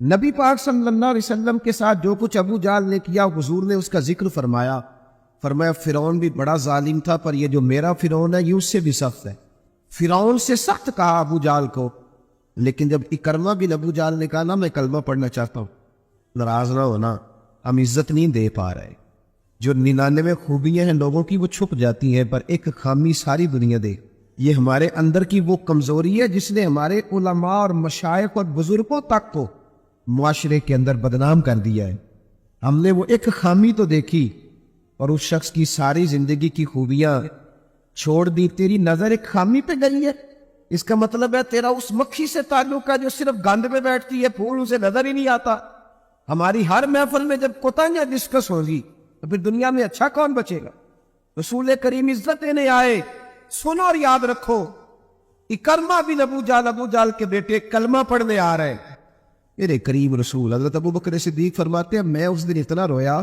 نبی پاک صلی اللہ علیہ وسلم کے ساتھ جو کچھ ابو جہل نے کیا حضور نے اس کا ذکر فرمایا فرعون بھی بڑا ظالم تھا، پر یہ جو میرا فرعون ہے یہ اس سے بھی سخت ہے۔ فرعون سے سخت کہا ابو جہل کو، لیکن جب اکرمہ بن ابو جہل نے کہا نا میں کلمہ پڑھنا چاہتا ہوں، ناراض نہ ہونا، ہم عزت نہیں دے پا رہے۔ جو 99 خوبیاں ہیں لوگوں کی وہ چھپ جاتی ہیں، پر ایک خامی ساری دنیا دے۔ یہ ہمارے اندر کی وہ کمزوری ہے جس نے ہمارے علماء اور مشائخ اور بزرگوں تک کو معاشرے کے اندر بدنام کر دیا ہے۔ ہم نے وہ ایک خامی تو دیکھی اور اس شخص کی ساری زندگی کی خوبیاں چھوڑ دی۔ تیری نظر ایک خامی پہ گئی ہے، اس کا مطلب ہے تیرا اس مکھی سے تعلق ہے جو صرف گند پہ بیٹھتی ہے، پھول اسے نظر ہی نہیں آتا۔ ہماری ہر محفل میں جب کوتاہیاں ڈسکس ہوگی تو پھر دنیا میں اچھا کون بچے گا؟ رسول کریم عزت دینے آئے، سنو اور یاد رکھو، اکرمہ بن ابو جہل کے بیٹے کلمہ پڑھنے آ رہے ہیں۔ میرے کریم رسول حضرت ابو بکر صدیق فرماتے ہیں میں اس دن اتنا رویا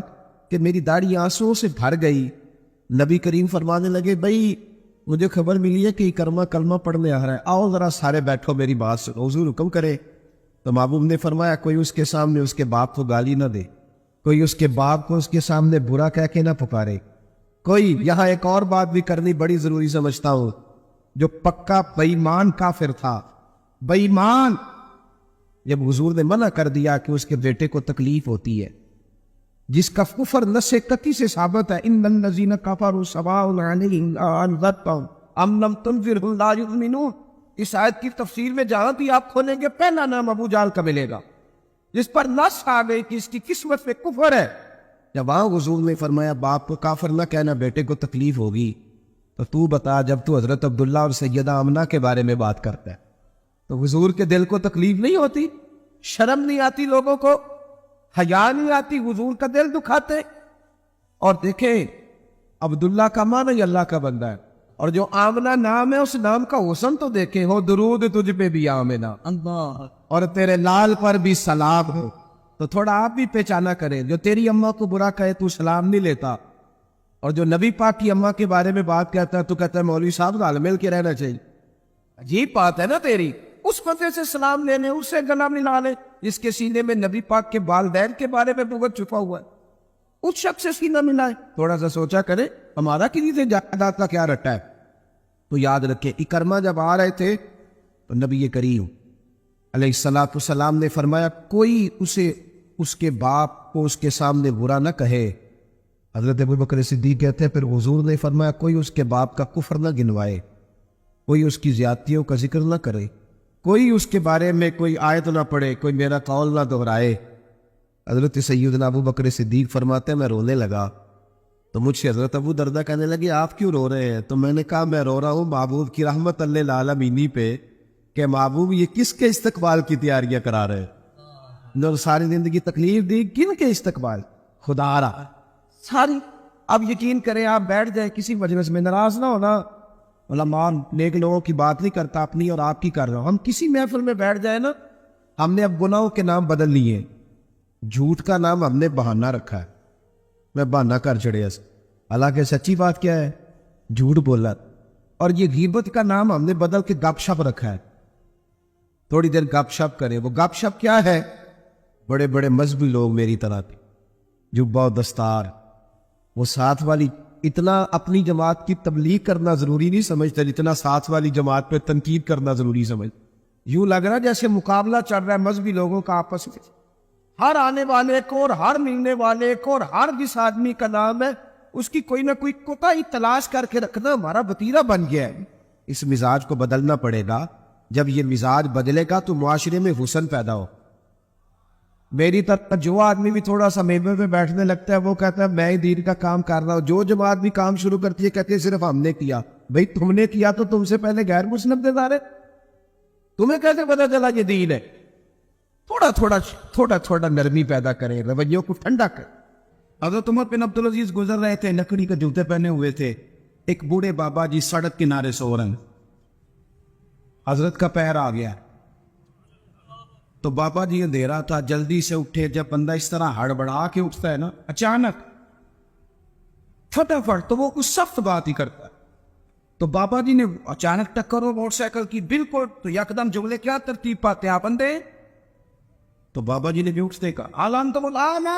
کہ میری داڑھی آنسوؤں سے بھر گئی۔ نبی کریم فرمانے لگے بھائی مجھے خبر ملی ہے کہ اکرمہ کلمہ پڑھنے آ رہا ہے، آؤ ذرا سارے بیٹھو میری بات سنو، حضور حکم کرے۔ تو محبوب نے فرمایا کوئی اس کے سامنے اس کے باپ کو گالی نہ دے، کوئی اس کے باپ کو اس کے سامنے برا کہہ کے نہ پکارے، کوئی یہاں ایک اور بات بھی کرنی بڑی ضروری سمجھتا ہوں، جو پکا بے ایمان کافر تھا، بے ایمان، جب حضور نے منع کر دیا کہ اس کے بیٹے کو تکلیف ہوتی ہے، جس کا کفر نص قطعی سے ثابت ہے ان الذین کفروا سواء علیہم اانذرتہم ام لم تنذرہم لا یؤمنون۔ اس آیت کی تفسیر میں جہاں بھی آپ کھولیں گے پہلا نام ابو جہل کا ملے گا، جس پر نص آ گئی کہ اس کی قسمت میں کفر ہے۔ جب وہاں حضور نے فرمایا باپ کو کافر نہ کہنا، بیٹے کو تکلیف ہوگی، تو بتا جب تو حضرت عبداللہ اور سیدہ آمنہ کے بارے میں بات کرتا ہے تو حضور کے دل کو تکلیف نہیں ہوتی؟ شرم نہیں آتی لوگوں کو؟ حیا نہیں آتی؟ حضور کا دل دکھاتے؟ اور دیکھیں عبداللہ کا معنی اللہ کا بندہ ہے، اور جو آمنہ نام ہے اس نام کا حسن تو دیکھیں، ہو درود تجھ پہ بھی آمنہ اللہ، اور تیرے لال پر بھی سلام ہو، تو تھوڑا آپ بھی پہچانا کریں۔ جو تیری اماں کو برا کہے تو سلام نہیں لیتا، اور جو نبی پاک کی اماں کے بارے میں بات کہتا ہے تو کہتا ہے مولوی صاحب گال مل کے رہنا چاہیے۔ عجیب بات ہے نا تیری، اس بندے سے سلام لینے، اس سے گلا ملا لے جس کے سینے میں نبی پاک کے والدین کے بارے میں بغض چھپا ہوا ہے، اس شخص سے سینہ ملائے۔ تھوڑا سا سوچا کرے ہمارا کسی سے جائیداد کا کیا رٹا ہے۔ تو یاد رکھے اکرمہ جب آ رہے تھے تو نبی کریم علیہ السلام نے فرمایا کوئی اسے اس کے باپ کو اس کے سامنے برا نہ کہے۔ حضرت ابو بکر صدیق کہتے ہیں پھر حضور نے فرمایا کوئی اس کے باپ کا کفر نہ گنوائے، کوئی اس کی زیادتیوں کا ذکر نہ کرے، کوئی اس کے بارے میں کوئی آیت نہ پڑھے، کوئی میرا قول نہ دہرائے۔ حضرت سیدنا ابو بکر صدیق فرماتے ہیں میں رونے لگا، تو مجھ سے حضرت ابو دردہ کہنے لگے آپ کیوں رو رہے ہیں؟ تو میں نے کہا میں رو رہا ہوں محبوب کی رحمت للعالمین پہ کہ محبوب یہ کس کے استقبال کی تیاریاں کرا رہے ہیں، جو ساری زندگی تکلیف دی، کن کے استقبال؟ خدا رہا ساری۔ اب یقین کریں آپ بیٹھ جائیں کسی مجلس میں، ناراض نہ ہونا، علماء نیک لوگوں کی بات نہیں کرتا، اپنی اور آپ کی کر رہا ہوں۔ ہم کسی محفل میں بیٹھ جائیں نا، ہم نے اب گناہوں کے نام بدل لیے، جھوٹ کا نام ہم نے بہانہ رکھا ہے، میں بہانہ کر چڑھے، حالانکہ سچی بات کیا ہے؟ جھوٹ بولا۔ اور یہ غیبت کا نام ہم نے بدل کے گپ شپ رکھا ہے، تھوڑی دیر گپ شپ کریں۔ وہ گپ شپ کیا ہے؟ بڑے بڑے مذہبی لوگ میری طرح تھے، جبہ و دستار، وہ ساتھ والی، اتنا اپنی جماعت کی تبلیغ کرنا ضروری نہیں سمجھتے جتنا ساتھ والی جماعت پہ تنقید کرنا ضروری سمجھتے۔ یوں لگ رہا جیسے مقابلہ چل رہا ہے مذہبی لوگوں کا آپس میں، ہر آنے والے کو اور ہر ملنے والے کو اور ہر جس آدمی کا نام ہے اس کی کوئی نہ کوئی کوتاہی تلاش کر کے رکھنا ہمارا وتیرہ بن گیا ہے۔ اس مزاج کو بدلنا پڑے گا، جب یہ مزاج بدلے گا تو معاشرے میں حسن پیدا ہو۔ میری طرح جو آدمی بھی تھوڑا سا ممبر پہ بیٹھنے لگتا ہے وہ کہتا ہے میں ہی دین کا کام کر رہا ہوں، جو جماعت بھی کام شروع کرتی ہے کہتی ہے صرف ہم نے کیا۔ بھئی تم نے کیا تو تم سے پہلے غیر مسلم دے دارے، تمہیں کیسے پتا چلا یہ دین ہے؟ تھوڑا تھوڑا نرمی پیدا کریں، رویوں کو ٹھنڈا کریں۔ حضرت عمر بن عبدالعزیز گزر رہے تھے، لکڑی کے جوتے پہنے ہوئے تھے، ایک بوڑھے بابا جی سڑک کنارے سو رہے ہیں، حضرت کا پیر آ گیا تو بابا جی اندھیرا تھا، جلدی سے اٹھے۔ جب بندہ اس طرح ہڑبڑا کے اٹھتا ہے نا اچانک فٹافٹ، تو وہ کچھ سخت بات ہی کرتا ہے، تو بابا جی نے اچانک ٹکر ہو موٹر سائیکل کی بالکل، تو یکدم جملے کیا ترتیب پاتے آپ بندے تو بابا جی نے بھی اٹھتے کہا آلان تو آنا،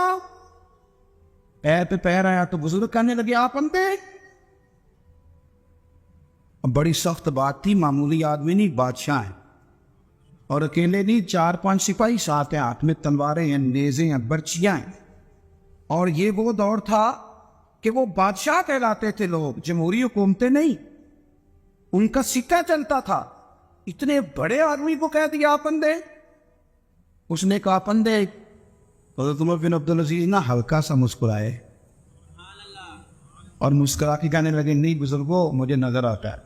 پیر پہ پیر آیا تو بزرگ کہنے لگے آپ اندھے؟ بڑی سخت بات تھی، معمولی آدمی نہیں، بادشاہ ہیں، اور اکیلے نہیں، 4-5 سپاہی ساتھ ہیں، ہاتھ میں تلواریں ہیں، نیزیں ہیں، برچیاں ہیں، اور یہ وہ دور تھا کہ وہ بادشاہ کہلاتے تھے لوگ، جمہوری حکومتیں نہیں، ان کا سکہ چلتا تھا۔ اتنے بڑے آدمی کو کہہ دیا آپ اندھے؟ اس نے کہا اندھے؟ حضرت عمر بن عبدالعزیز نہ ہلکا سا مسکرائے اور مسکرا کے کہنے لگے نہیں بزرگوں، مجھے نظر آتا ہے۔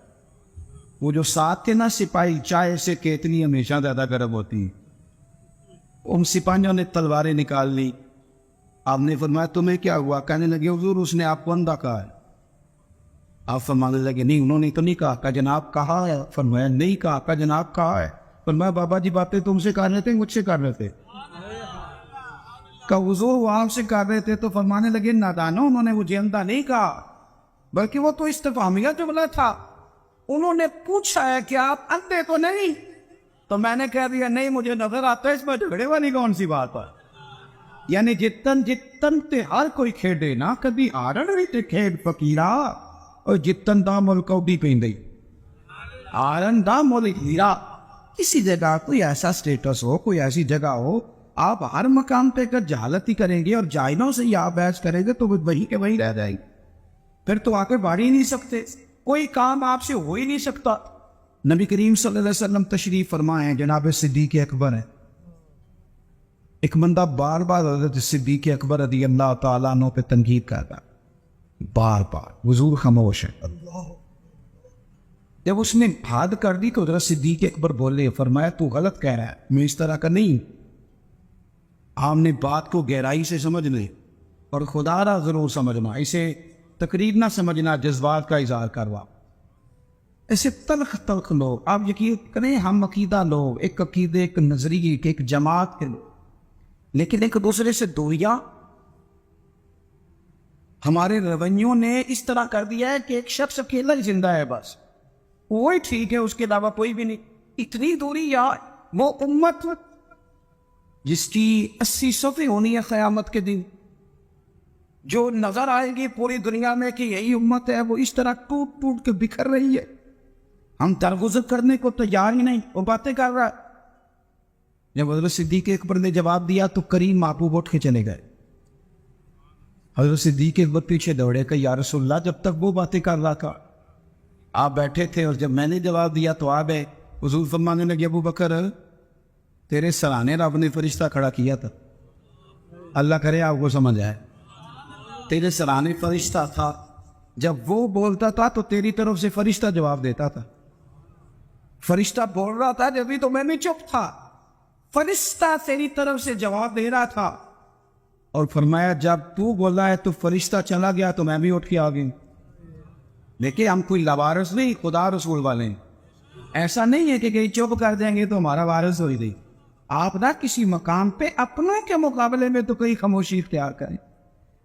وہ جو ساتھ تھے نا سپاہی، چائے سے کیتلی ہمیشہ زیادہ گرم ہوتی ہیں، ان سپاہیوں نے تلواریں نکال لی۔ آپ نے فرمایا تمہیں کیا ہوا؟ کہنے لگے حضور اس نے آپ کو اندھا کہا ہے۔ آپ فرمانے لگے نہیں انہوں نے تو نہیں کہا۔ کہا جناب کہا ہے؟ فرمایا نہیں کہا۔ کہا جناب کہا ہے؟ فرمایا بابا جی باتیں تم سے کر رہے تھے مجھ سے کر رہے تھے؟ کہا حضور وہ آپ سے کر رہے تھے۔ تو فرمانے لگے نادانو، انہوں نے مجھے اندھا نہیں کہا، بلکہ وہ تو استفہامیہ جملہ تھا، انہوں نے پوچھا ہے کہ آپ اندھے تو نہیں؟ تو میں نے کہہ دیا نہیں مجھے نظر آتا ہے، اس میں جھگڑے والی کون سی بات ہے؟ یعنی جتن تے ہر کوئی کھیڈے نا، کبھی آرن بھی تے کھیڈ فقیرا، اور جتن دا ملک بھی پیندی آرن دا ملک ہیرا۔ کسی جگہ کوئی ایسا سٹیٹس ہو، کوئی ایسی جگہ ہو، آپ ہر مقام پہ اگر جہالت ہی کریں گے اور جائنوں سے ہی آپ بحث کریں گے تو وہ وہیں کے وہیں رہ جائیں گے، پھر تو آگے بڑھ ہی نہیں سکتے، کوئی کام آپ سے ہو ہی نہیں سکتا۔ نبی کریم صلی اللہ علیہ وسلم تشریف فرما ہیں، جناب صدیق اکبر ہیں، ایک بندہ بار بار حضرت صدیق اکبر رضی اللہ تعالیٰ عنہ پہ تنقید کرتا، بار بار، حضور خاموش ہے۔ جب اس نے حد کر دی تو حضرت صدیق اکبر بولے، فرمایا تو غلط کہہ رہا ہے، میں اس طرح کا نہیں۔ آپ نے بات کو گہرائی سے سمجھ لے اور خدا را ضرور سمجھنا، اسے تقریر نہ سمجھنا، جذبات کا اظہار کروا۔ ایسے تلخ تلخ لوگ، آپ یقین کریں ہم عقیدہ لوگ، ایک عقیدے، ایک نظریے کے، ایک جماعت کے لوگ، لیکن ایک دوسرے سے دوریاں۔ ہمارے رویوں نے اس طرح کر دیا ہے کہ ایک شخص اکیلا ہی زندہ ہے، بس وہی ٹھیک ہے، اس کے علاوہ کوئی بھی نہیں۔ اتنی دوری، یا وہ امت جس کی 80 صفیں ہونی ہے قیامت کے دن، جو نظر آئے گی پوری دنیا میں کہ یہی امت ہے، وہ اس طرح ٹوٹ ٹوٹ کے بکھر رہی ہے۔ ہم درگزر کرنے کو تیار ہی نہیں، وہ باتیں کر رہا ہے۔ جب حضرت صدیق اکبر نے جواب دیا تو کریم محبوب اٹھ کے چلے گئے۔ حضرت صدیق اکبر پیچھے دوڑے کہ یا رسول اللہ، جب تک وہ باتیں کر رہا تھا آپ بیٹھے تھے، اور جب میں نے جواب دیا تو آپ ہے۔ حضور فرمانے لگے ابو بکر تیرے سرانے رب نے فرشتہ کھڑا کیا تھا، اللہ کرے آپ کو سمجھ آئے، تیرے سرانے فرشتہ تھا، جب وہ بولتا تھا تو تیری طرف سے فرشتہ جواب دیتا تھا۔ فرشتہ بول رہا تھا جبھی تو میں بھی چپ تھا، فرشتہ تیری طرف سے جواب دے رہا تھا۔ اور فرمایا جب تو بولا ہے تو فرشتہ چلا گیا تو میں بھی اٹھ کے آ گئی۔ دیکھیں ہم کوئی لوارث نہیں، خدا رسول والے ہیں، ایسا نہیں ہے کہ کہیں چپ کر دیں گے تو ہمارا وارث ہوئی گئی۔ آپ نہ کسی مقام پہ اپنوں کے مقابلے میں تو کئی خاموشی اختیار کریں،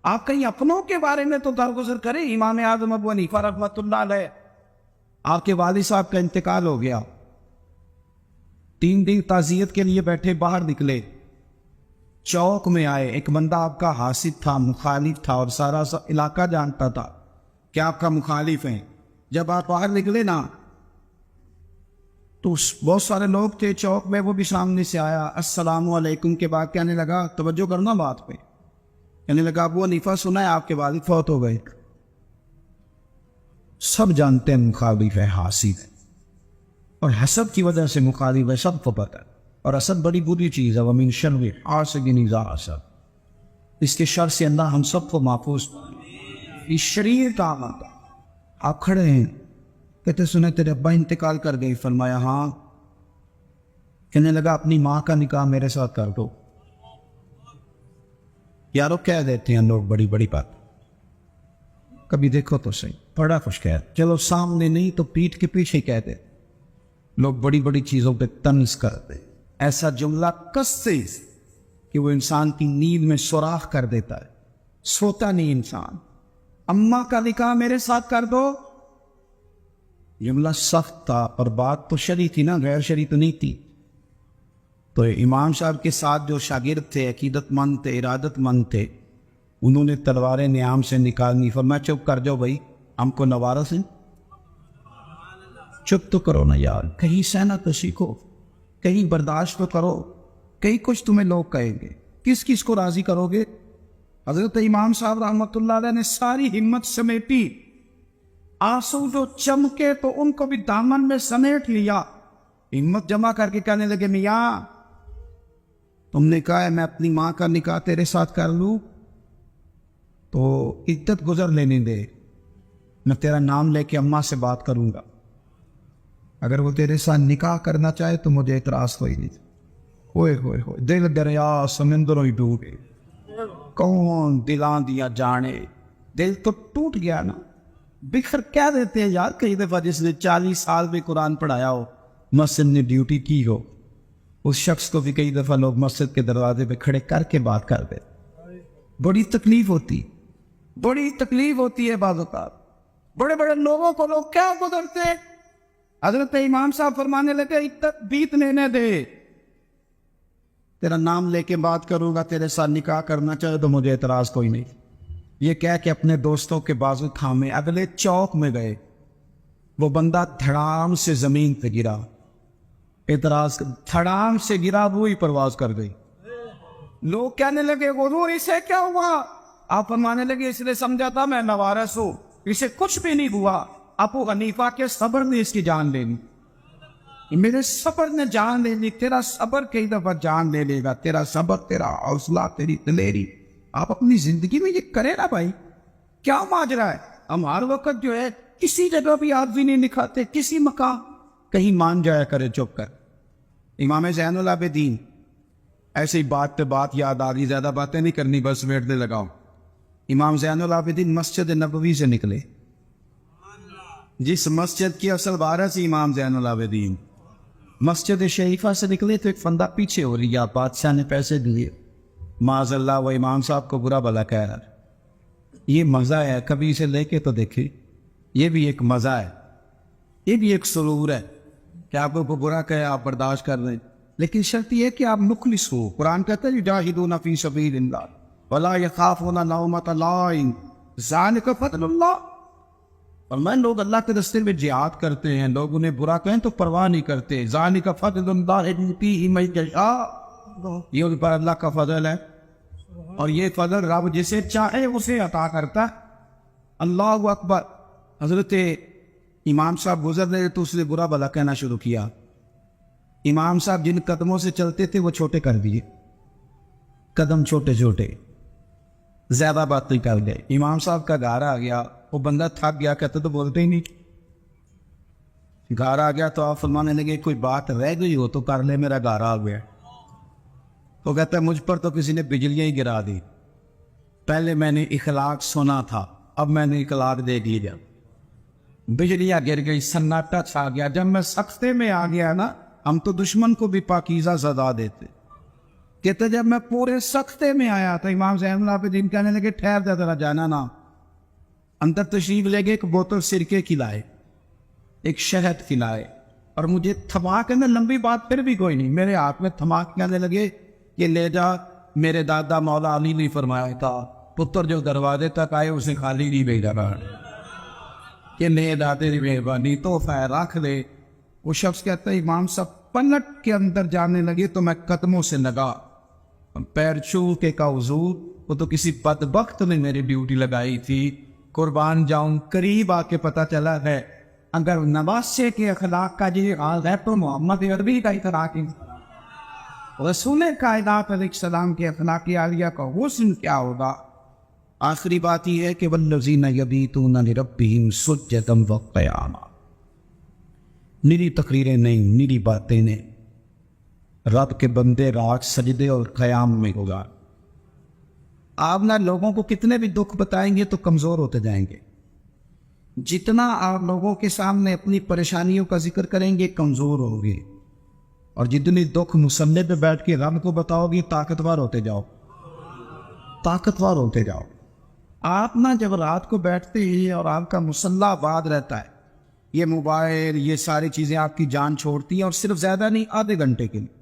آپ کہیں اپنوں کے بارے میں تو درگزر کریں۔ امام اعظم ابو حنیفہ رحمۃ اللہ علیہ، آپ کے والد صاحب کا انتقال ہو گیا، 3 دن تعزیت کے لیے بیٹھے، باہر نکلے، چوک میں آئے، ایک بندہ آپ کا حاسد تھا، مخالف تھا، اور سارا علاقہ جانتا تھا کہ آپ کا مخالف ہیں۔ جب آپ باہر نکلے نا تو بہت سارے لوگ تھے چوک میں، وہ بھی سامنے سے آیا، السلام علیکم کے بعد کہنے لگا، توجہ کرنا بات پہ، کہنے لگا ابو حنیفہ سنا ہے آپ کے والد فوت ہو گئے۔ سب جانتے ہیں مخالف ہے، حاسد ہے، اور حسد کی وجہ سے مخالف ہے، سب کو پتہ ہے، اور حسد بڑی بری چیز ہے، وَمِن شَرِّ حاسد اذا حسد، اس کے شر سے اللہ ہم سب کو محفوظ اس شریر کا آتا۔ آپ کھڑے ہیں، کہتے سنے تیرے ابا انتقال کر گئی؟ فرمایا ہاں۔ کہنے لگا اپنی ماں کا نکاح میرے ساتھ کر دو۔ یارو کہہ دیتے ہیں لوگ بڑی بڑی بات، کبھی دیکھو تو صحیح، بڑا خوش کہہ، چلو سامنے نہیں تو پیٹھ کے پیچھے کہہ دے۔ لوگ بڑی بڑی چیزوں پہ طنز کرتے، ایسا جملہ کس سے کہ وہ انسان کی نیند میں سوراخ کر دیتا ہے، سوتا نہیں انسان۔ اماں کا نکاح میرے ساتھ کر دو، جملہ سخت تھا، اور بات تو شرعی تھی نا، غیر شرعی تو نہیں تھی۔ تو امام صاحب کے ساتھ جو شاگرد تھے، عقیدت مند تھے، ارادت مند تھے، انہوں نے تلواریں نیام سے نکالنی، فرمایا چپ کر جاؤ بھائی، ہم کو نوارہ سے چپ تو کرو نا یار، کہیں سہنا تو سیکھو، کہیں برداشت تو کرو، کہیں کچھ تمہیں لوگ کہیں گے، کس کس کو راضی کرو گے؟ حضرت امام صاحب رحمۃ اللہ علیہ نے ساری ہمت سمیٹی، آنسو جو چمکے تو ان کو بھی دامن میں سمیٹ لیا، ہمت جمع کر کے کہنے لگے میاں تم نے کہا ہے میں اپنی ماں کا نکاح تیرے ساتھ کر لوں تو عدت گزر لینے دے، میں تیرا نام لے کے اماں سے بات کروں گا، اگر وہ تیرے ساتھ نکاح کرنا چاہے تو مجھے اعتراض کوئی نہیں۔ ہوئے ہوئے ہوئے دل دریا سمندروں ہی ڈوبے، کون دلان دیا جانے، دل تو ٹوٹ گیا نا، بکھر کیا دیتے ہیں یار۔ کئی دفعہ جس نے 40 سال میں قرآن پڑھایا ہو، مسجد نے ڈیوٹی کی ہو، اس شخص کو بھی کئی دفعہ لوگ مسجد کے دروازے پہ کھڑے کر کے بات کر دے، بڑی تکلیف ہوتی، بڑی تکلیف ہوتی ہے بعض اوقات۔ بڑے بڑے لوگوں کو لوگ کیا گزرتے، حضرت امام صاحب فرمانے لگے عدت بیت لینے دے، تیرا نام لے کے بات کروں گا، تیرے ساتھ نکاح کرنا چاہے تو مجھے اعتراض کوئی نہیں۔ یہ کہہ کے اپنے دوستوں کے بازو تھامے اگلے چوک میں گئے، وہ بندہ دھڑام سے زمین پہ گرا، اعتراض دھڑام سے گرا، وہی پرواز کر گئی۔ لوگ کہنے لگے حضور اسے کیا ہوا؟ آپ فرمانے لگے اس نے سمجھا تھا میں نوارث ہوں، اسے کچھ بھی نہیں ہوا، ابو حنیفہ کے صبر نے اس کی جان لے لی، میرے صبر نے جان لے لی، تیرا صبر کئی دفعہ جان لے لے گا، تیرا صبر، تیرا حوصلہ، تیری دلیری۔ آپ اپنی زندگی میں یہ کرے نا بھائی، کیا ماجرا ہے؟ ہم ہر وقت جو ہے کسی جگہ بھی آدمی نہیں دکھاتے، کسی مقام کہیں مان جایا کرے چپ کر۔ امام زین العابدین، ایسے ہی بات پہ بات یاد آ گئی، زیادہ باتیں نہیں کرنی، بس بیٹھنے لگاؤ۔ امام زین العابدین مسجد نبوی سے نکلے، جس مسجد کی اصل وارث امام زین العابدین، مسجد شریفہ سے نکلے تو ایک فندہ پیچھے ہو لیا، بادشاہ نے پیسے دیے، معاذ اللہ وہ امام صاحب کو برا بھلا کہہ رہا۔ یہ مزہ ہے، کبھی اسے لے کے تو دیکھیں، یہ بھی ایک مزہ ہے، یہ بھی ایک سرور ہے کہ آپ کو برا کہے آپ برداشت کر رہے ہیں، لیکن شرط یہ ہے کہ آپ مخلص ہو۔ قرآن کہتا ہے یجاہدون فی سبیل اللہ ولا یخافون لومۃ لائم ذالک فضل اللہ۔ اور میں لوگ اللہ کے راستے میں جہاد کرتے ہیں، لوگ انہیں برا کہیں تو پرواہ نہیں کرتے، ذالک فضل اللہ یؤتیہ من یشاء، یہ ان پر اللہ کا فضل ہے، اور یہ فضل رب جسے چاہے اسے عطا کرتا ہے۔ اللہ اکبر۔ حضرت امام صاحب گزر رہے تو اس نے برا بھلا کہنا شروع کیا۔ امام صاحب جن قدموں سے چلتے تھے وہ چھوٹے کر دیے، قدم چھوٹے چھوٹے، زیادہ بات نہیں کر گئے۔ امام صاحب کا گھر آ گیا، وہ بندہ تھک گیا، کہتے تو بولتے ہی نہیں، گھر آ گیا تو آپ فرمانے لگے کوئی بات رہ گئی ہو تو کر لے، میرا گھر آ گیا۔ تو کہتا ہے مجھ پر تو کسی نے بجلیاں ہی گرا دی، پہلے میں نے اخلاق سنا تھا، اب میں نے اخلاق دیکھ لیا، بجلیاں گر گئی، سناٹا چھا گیا۔ جب میں سختے میں آ گیا نا، ہم تو دشمن کو بھی پاکیزہ سزا دیتے، کہتے جب میں پورے سختے میں آیا تو امام زین العابدین کہنے لگے ٹھہر جا ذرا، جانا نا، اندر تشریف لے گئے، ایک بوتل سرکے کھلائے، ایک شہد کھلائے، اور مجھے تھما کے نا، لمبی بات پھر بھی کوئی نہیں، میرے ہاتھ میں تھما کے کہنے لگے کہ لے جا، میرے دادا مولا علی نے فرمایا تھا پتر جو دروازے تک آئے اسے خالی نہیں بھیجا گا، کہ لے دادے کی مہربانی تو خیر رکھ لے۔ وہ شخص کہتا ہے امام صاحب پلٹ کے اندر جانے لگے تو میں قدموں سے لگا، پیر چھو کے کہا حضور وہ تو کسی بدبخت نے میری ڈیوٹی لگائی تھی، قربان جاؤں، قریب آ کے پتہ چلا ہے اگر نواسے کے اخلاق کا یہ حال ہے تو محمد عربی کا اخلاق، رسول کائنات علیہ السلام کے اخلاقی عالیہ کا حسن کیا ہوگا۔ آخری بات یہ ہے کہ والذین یبیتون لربہم سجدا وقیاما، نیری تقریریں نہیں، نیری باتیں نہیں، رب کے بندے رات سجدے اور قیام میں ہوگا۔ آپ نہ لوگوں کو کتنے بھی دکھ بتائیں گے تو کمزور ہوتے جائیں گے، جتنا آپ لوگوں کے سامنے اپنی پریشانیوں کا ذکر کریں گے کمزور ہوگے، اور جتنی دکھ مسلح پہ بیٹھ کے رب کو بتاؤ گے طاقتور ہوتے جاؤ، طاقتور ہوتے جاؤ۔ آپ نہ جب رات کو بیٹھتے ہیں اور آپ کا مسلح آباد رہتا ہے، یہ موبائل یہ ساری چیزیں آپ کی جان چھوڑتی ہیں، اور صرف زیادہ نہیں، آدھے گھنٹے کے لیے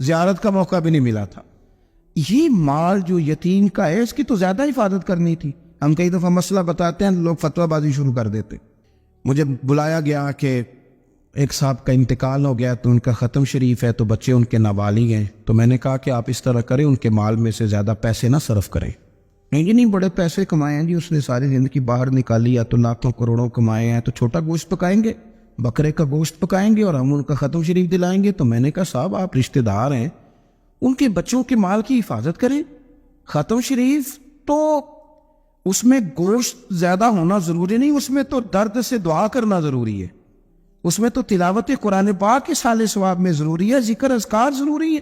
زیارت کا موقع بھی نہیں ملا تھا. یہ مال جو یتیم کا ہے اس کی تو زیادہ حفاظت کرنی تھی. ہم کئی دفعہ مسئلہ بتاتے ہیں لوگ فتویٰ بازی شروع کر دیتے. مجھے بلایا گیا کہ ایک صاحب کا انتقال ہو گیا تو ان کا ختم شریف ہے تو بچے ان کے نابالغ ہیں. تو میں نے کہا کہ آپ اس طرح کریں ان کے مال میں سے زیادہ پیسے نہ صرف کریں. نہیں جی نہیں, بڑے پیسے کمائے ہیں جی, اس نے ساری زندگی باہر نکالی, یا تو لاکھوں کروڑوں کمائے ہیں, تو چھوٹا گوشت پکائیں گے, بکرے کا گوشت پکائیں گے اور ہم ان کا ختم شریف دلائیں گے. تو میں نے کہا صاحب آپ رشتہ دار ہیں, ان کے بچوں کے مال کی حفاظت کریں. ختم شریف تو اس میں گوشت زیادہ ہونا ضروری نہیں, اس میں تو درد سے دعا کرنا ضروری ہے, اس میں تو تلاوت قرآن پاک کے سال ثواب میں ضروری ہے, ذکر اذکار ضروری ہے.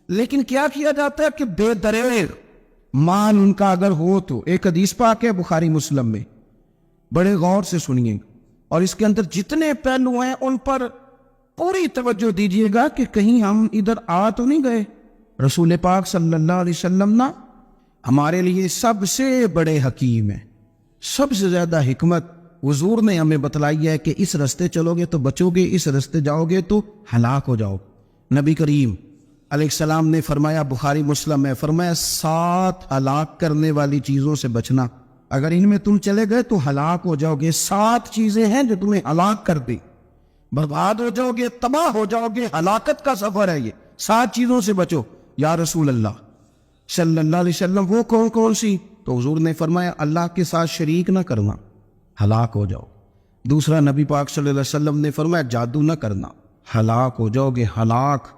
لیکن کیا کیا جاتا ہے کہ بے دریغ مال ان کا اگر ہو تو, ایک حدیث پاک ہے بخاری مسلم میں, بڑے غور سے سنیے اور اس کے اندر جتنے پہلو ہیں ان پر پوری توجہ دیجیے گا کہ کہیں ہم ادھر آ تو نہیں گئے. رسول پاک صلی اللہ علیہ وسلم نا ہمارے لیے سب سے بڑے حکیم ہیں, سب سے زیادہ حکمت حضور نے ہمیں بتلائی ہے کہ اس رستے چلو گے تو بچو گے, اس رستے جاؤ گے تو ہلاک ہو جاؤ. نبی کریم علیہ السلام نے فرمایا, بخاری مسلم ہے, فرمایا 7 ہلاک کرنے والی چیزوں سے بچنا, اگر ان میں تم چلے گئے تو ہلاک ہو جاؤ گے. 7 چیزیں ہیں جو تمہیں ہلاک کر دیں, برباد ہو جاؤ گے, تباہ ہو جاؤ گے, ہلاکت کا سفر ہے یہ. 7 چیزوں سے بچو. یا رسول اللہ صلی اللہ علیہ وسلم وہ کون کون سی؟ تو حضور نے فرمایا اللہ کے ساتھ شریک نہ کرنا, ہلاک ہو جاؤ. دوسرا نبی پاک صلی اللہ علیہ وسلم نے فرمایا جادو نہ کرنا, ہلاک ہو جاؤ گے, ہلاک.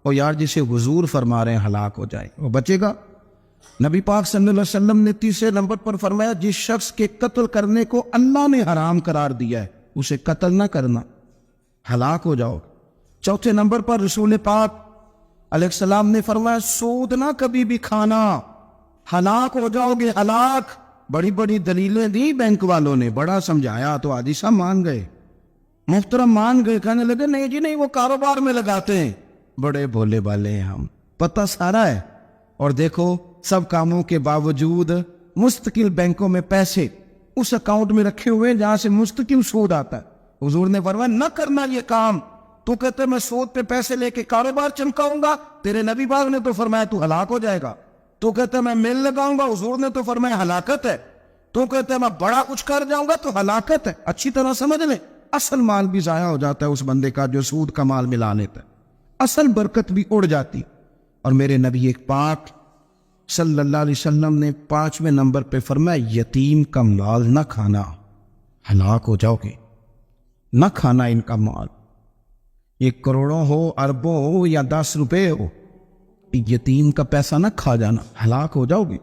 اور یار جسے حضور فرما رہے ہیں ہلاک ہو جائے وہ بچے گا. نبی پاک صلی اللہ علیہ وسلم نے تیسرے نمبر پر فرمایا جس شخص کے قتل کرنے کو اللہ نے حرام قرار دیا ہے اسے قتل نہ کرنا, ہلاک ہو جاؤ. چوتھے نمبر پر رسول پاک علیہ السلام نے فرمایا سود نہ کبھی بھی کھانا, ہلاک ہو جاؤ گے, ہلاک. بڑی بڑی دلیلیں دی بینک والوں نے, بڑا سمجھایا تو عادی صاحب مان گئے, محترم مان گئے, کہنے لگے نہیں جی نہیں وہ کاروبار میں لگاتے ہیں. بڑے بھولے والے ہیں ہم, پتہ سارا ہے. اور دیکھو سب کاموں کے باوجود مستقل بینکوں میں پیسے اس اکاؤنٹ میں رکھے ہوئے جہاں سے مستقل سود آتا ہے. حضور نے فرمایا نہ کرنا یہ کام. تو کہتے میں سود پہ پیسے لے کے کاروبار چمکاؤں گا, تیرے نبی پاک نے تو فرمایا تو ہلاک ہو جائے گا. تو کہتے میں مل لگاؤں گا, حضور نے تو فرمایا ہلاکت ہے. تو کہتے میں بڑا کچھ کر جاؤں گا تو ہلاکت ہے. اچھی طرح سمجھ لیں, اصل مال بھی ضائع ہو جاتا ہے اس بندے کا جو سود کا مال ملا لیتا ہے, اصل برکت بھی اڑ جاتی. اور میرے نبی ایک پاک صلی اللہ علیہ وسلم نے 5ویں نمبر پہ فرمایا یتیم کا مال نہ کھانا, ہلاک ہو جاؤ گے. نہ کھانا ان کا مال, یہ کروڑوں ہو, اربوں ہو یا 10 روپے ہو, یتیم کا پیسہ نہ کھا جانا, ہلاک ہو جاؤ گے,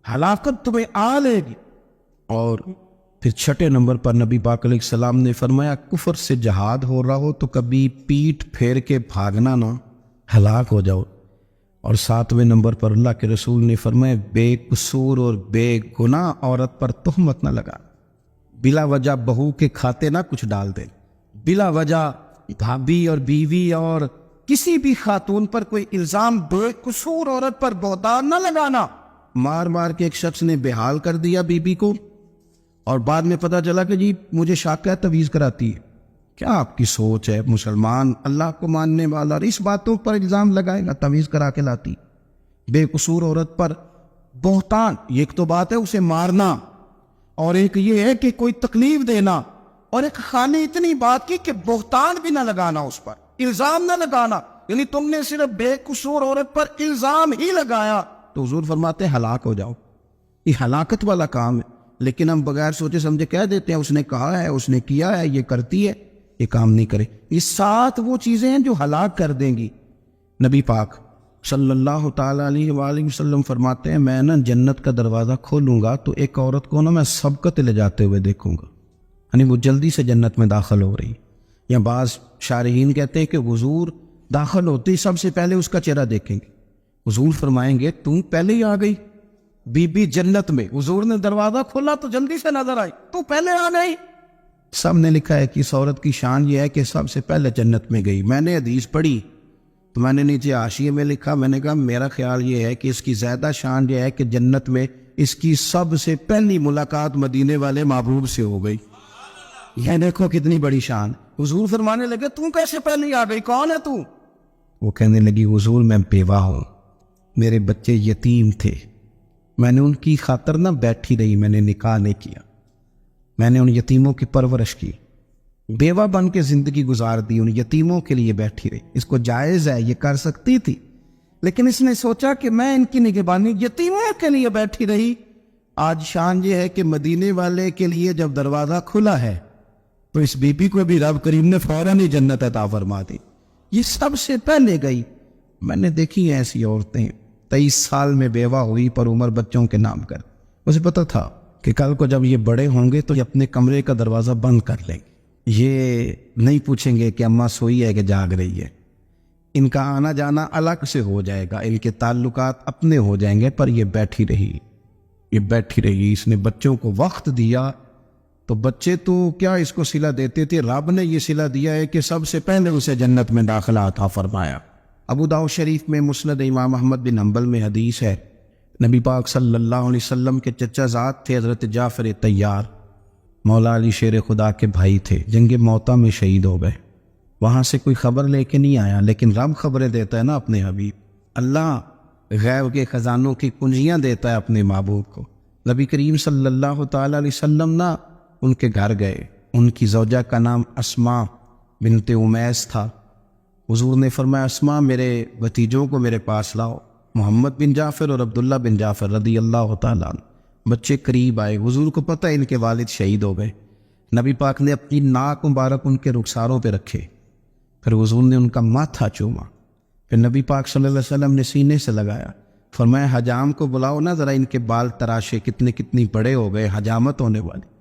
ہلاکت تمہیں آ لے گی. اور پھر 6 نمبر پر نبی پاک علیہ السلام نے فرمایا کفر سے جہاد ہو رہا ہو تو کبھی پیٹھ پھیر کے بھاگنا نہ, ہلاک ہو جاؤ. اور 7ویں نمبر پر اللہ کے رسول نے فرمایا بے قصور اور بے گناہ عورت پر تہمت نہ لگا, بلا وجہ بہو کے کھاتے نہ کچھ ڈال دے, بلا وجہ بھابھی اور بیوی اور کسی بھی خاتون پر کوئی الزام بے قصور عورت پر بہتان نہ لگانا. مار مار کے ایک شخص نے بحال کر دیا بیوی کو اور بعد میں پتا چلا کہ جی مجھے شاک ہے تویز کراتی ہے. کیا آپ کی سوچ ہے؟ مسلمان اللہ کو ماننے والا اور اس باتوں پر الزام لگائے گا تویز کرا کے لاتی. بے قصور عورت پر بہتان, یہ ایک تو بات ہے اسے مارنا, اور ایک یہ ہے کہ کوئی تکلیف دینا, اور ایک خانے اتنی بات کی کہ بہتان بھی نہ لگانا, اس پر الزام نہ لگانا. یعنی تم نے صرف بے قصور عورت پر الزام ہی لگایا تو حضور فرماتے ہیں ہلاک ہو جاؤ. یہ ہلاکت والا کام ہے. لیکن ہم بغیر سوچے سمجھے کہہ دیتے ہیں اس نے کہا ہے, اس نے کیا ہے, یہ کرتی ہے, یہ کام نہیں کرے. یہ 7 وہ چیزیں ہیں جو ہلاک کر دیں گی. نبی پاک صلی اللہ تعالیٰ علیہ وآلہ وسلم فرماتے ہیں میں نا جنت کا دروازہ کھولوں گا تو ایک عورت کو نا میں سبقت لے جاتے ہوئے دیکھوں گا, یعنی وہ جلدی سے جنت میں داخل ہو رہی. یا بعض شارحین کہتے ہیں کہ حضور داخل ہوتے ہی سب سے پہلے اس کا چہرہ دیکھیں گے. حضور فرمائیں گے تم پہلے ہی آ گئی بی بی جنت میں, حضور نے دروازہ کھولا تو جلدی سے نظر آئی, تو پہلے آ گئی. سب نے لکھا ہے کہ اس عورت کی شان یہ ہے کہ سب سے پہلے جنت میں گئی. میں نے حدیث پڑھی تو میں نے نیچے حاشیے میں لکھا, میں نے کہا میرا خیال یہ ہے کہ اس کی زیادہ شان یہ ہے کہ جنت میں اس کی سب سے پہلی ملاقات مدینے والے محبوب سے ہو گئی. یہ دیکھو کتنی بڑی شان. حضور فرمانے لگے تو کیسے پہلے آ گئی, کون ہے تو؟ وہ کہنے لگی حضور میں بیوہ ہوں, میرے بچے یتیم تھے, میں نے ان کی خاطر نہ بیٹھی رہی, میں نے نکاح نہیں کیا, میں نے ان یتیموں کی پرورش کی, بیوہ بن کے زندگی گزار دی, ان یتیموں کے لیے بیٹھی رہی. اس کو جائز ہے, یہ کر سکتی تھی, لیکن اس نے سوچا کہ میں ان کی نگہبانی یتیموں کے لیے بیٹھی رہی. آج شان یہ ہے کہ مدینے والے کے لیے جب دروازہ کھلا ہے تو اس بی بی کو بھی رب کریم نے فوراً ہی جنت عطا فرما دی. یہ سب سے پہلے گئی. میں نے دیکھی ہیں ایسی عورتیں 23 سال میں بیوہ ہوئی پر عمر بچوں کے نام کر. مجھے پتا تھا کہ کل کو جب یہ بڑے ہوں گے تو یہ اپنے کمرے کا دروازہ بند کر لیں گے, یہ نہیں پوچھیں گے کہ اماں سوئی ہے کہ جاگ رہی ہے. ان کا آنا جانا الگ سے ہو جائے گا, ان کے تعلقات اپنے ہو جائیں گے, پر یہ بیٹھی رہی, یہ بیٹھی رہی. اس نے بچوں کو وقت دیا تو بچے تو کیا اس کو صلہ دیتے تھے, رب نے یہ صلہ دیا ہے کہ سب سے پہلے اسے جنت میں داخلہ عطا فرمایا. ابو داؤد شریف میں مسند امام احمد بن حنبل میں حدیث ہے, نبی پاک صلی اللہ علیہ وسلم کے چچا زاد تھے حضرت جعفر طیار, مولا علی شیر خدا کے بھائی تھے, جنگ موتا میں شہید ہو گئے. وہاں سے کوئی خبر لے کے نہیں آیا, لیکن رب خبریں دیتا ہے نا اپنے حبیب. اللہ غیب کے خزانوں کی کنجیاں دیتا ہے اپنے محبوب کو. نبی کریم صلی اللہ تعالی علیہ وسلم نا ان کے گھر گئے, ان کی زوجہ کا نام اسماء بنت امیس تھا. حضور نے فرمایا اسماء میرے بھتیجوں کو میرے پاس لاؤ, محمد بن جعفر اور عبداللہ بن جعفر رضی اللہ تعالیٰ عنہ. بچے قریب آئے, حضور کو پتہ ہے ان کے والد شہید ہو گئے. نبی پاک نے اپنی ناک مبارک ان کے رخساروں پہ رکھے, پھر حضور نے ان کا ماتھا چوما, پھر نبی پاک صلی اللہ علیہ وسلم نے سینے سے لگایا, فرمایا حجام کو بلاؤ نا ذرا, ان کے بال تراشے, کتنی بڑے ہو گئے, حجامت ہونے والی.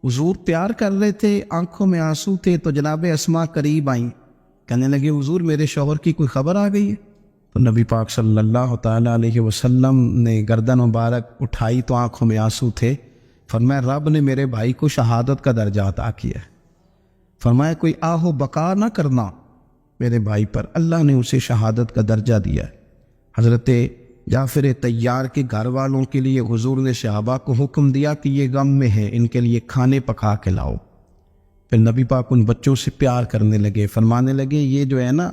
حضور پیار کر رہے تھے, آنکھوں میں آنسو تھے, تو جناب اسماء قریب آئیں, کہنے لگے حضور میرے شوہر کی کوئی خبر آ گئی ہے؟ تو نبی پاک صلی اللہ تعالیٰ علیہ وسلم نے گردن مبارک اٹھائی تو آنکھوں میں آنسو تھے. فرمایا رب نے میرے بھائی کو شہادت کا درجہ عطا کیا ہے. فرمایا کوئی آہو بقا نہ کرنا میرے بھائی پر, اللہ نے اسے شہادت کا درجہ دیا ہے. حضرت جعفر طیار کے گھر والوں کے لیے حضور نے صحابہ کو حکم دیا کہ یہ غم میں ہے, ان کے لیے کھانے پکا کے لاؤ. پھر نبی پاک ان بچوں سے پیار کرنے لگے, فرمانے لگے یہ جو ہے نا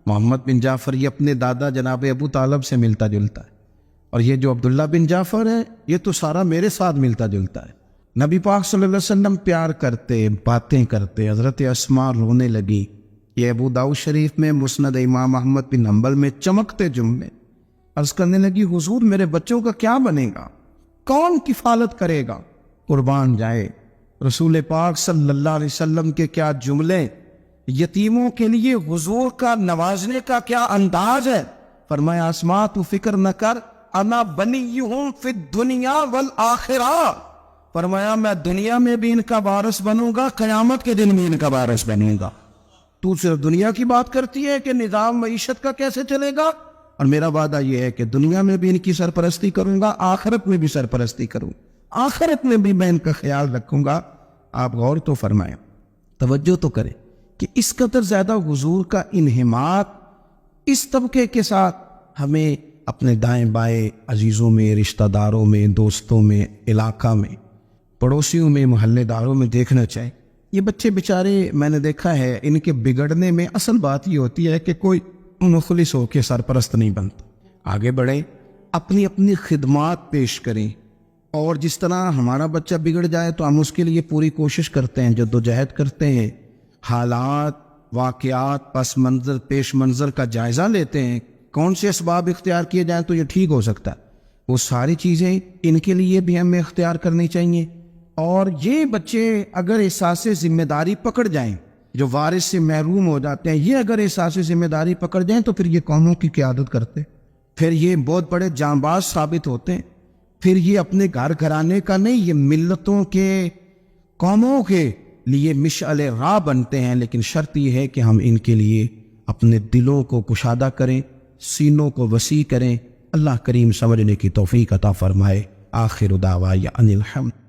محمد بن جعفر, یہ اپنے دادا جناب ابو طالب سے ملتا جلتا ہے, اور یہ جو عبداللہ بن جعفر ہے یہ تو سارا میرے ساتھ ملتا جلتا ہے. نبی پاک صلی اللہ علیہ وسلم پیار کرتے, باتیں کرتے. حضرت اسماء رونے لگی. یہ ابو داؤد شریف میں مسند امام احمد بن حنبل میں چمکتے جملے. عرض کرنے لگی حضور میرے بچوں کا کیا بنے گا, کون کفالت کرے گا, قربان جائے. رسول پاک صلی اللہ علیہ وسلم کے کیا جملے, یتیموں کے لیے حضور کا نوازنے کا کیا انداز ہے. فرمایا اسماء تو فکر نہ کر, انا بنیہم فی الدنیا والآخرہ. فرمایا میں دنیا میں بھی ان کا وارث بنوں گا, قیامت کے دن بھی ان کا وارث بنوں گا. تو صرف دنیا کی بات کرتی ہے کہ نظام معیشت کا کیسے چلے گا, اور میرا وعدہ یہ ہے کہ دنیا میں بھی ان کی سرپرستی کروں گا, آخرت میں بھی سرپرستی کروں, آخرت میں بھی میں ان کا خیال رکھوں گا. آپ غور تو فرمائیں, توجہ تو کریں کہ اس قدر زیادہ حضور کا انہماک اس طبقے کے ساتھ ہمیں اپنے دائیں بائیں عزیزوں میں, رشتہ داروں میں, دوستوں میں, علاقہ میں, پڑوسیوں میں, محلے داروں میں دیکھنا چاہیے. یہ بچے بیچارے میں نے دیکھا ہے, ان کے بگڑنے میں اصل بات یہ ہوتی ہے کہ کوئی مخلص ہو کے سرپرست نہیں بنتا. آگے بڑھیں, اپنی اپنی خدمات پیش کریں, اور جس طرح ہمارا بچہ بگڑ جائے تو ہم اس کے لیے پوری کوشش کرتے ہیں, جدوجہد کرتے ہیں, حالات, واقعات, پس منظر, پیش منظر کا جائزہ لیتے ہیں, کون سے اسباب اختیار کیے جائیں تو یہ ٹھیک ہو سکتا ہے. وہ ساری چیزیں ان کے لیے بھی ہمیں اختیار کرنی چاہیے. اور یہ بچے اگر احساس ذمہ داری پکڑ جائیں, جو وارث سے محروم ہو جاتے ہیں, یہ اگر احساس ذمہ داری پکڑ جائیں تو پھر یہ قوموں کی قیادت کرتے, پھر یہ بہت بڑے جانباز ثابت ہوتے ہیں. پھر یہ اپنے گھر گھرانے کا نہیں, یہ ملتوں کے, قوموں کے لیے مشعل راہ بنتے ہیں. لیکن شرط یہ ہے کہ ہم ان کے لیے اپنے دلوں کو کشادہ کریں, سینوں کو وسیع کریں. اللہ کریم سمجھنے کی توفیق عطا فرمائے. آخر دعوانا ان الحمد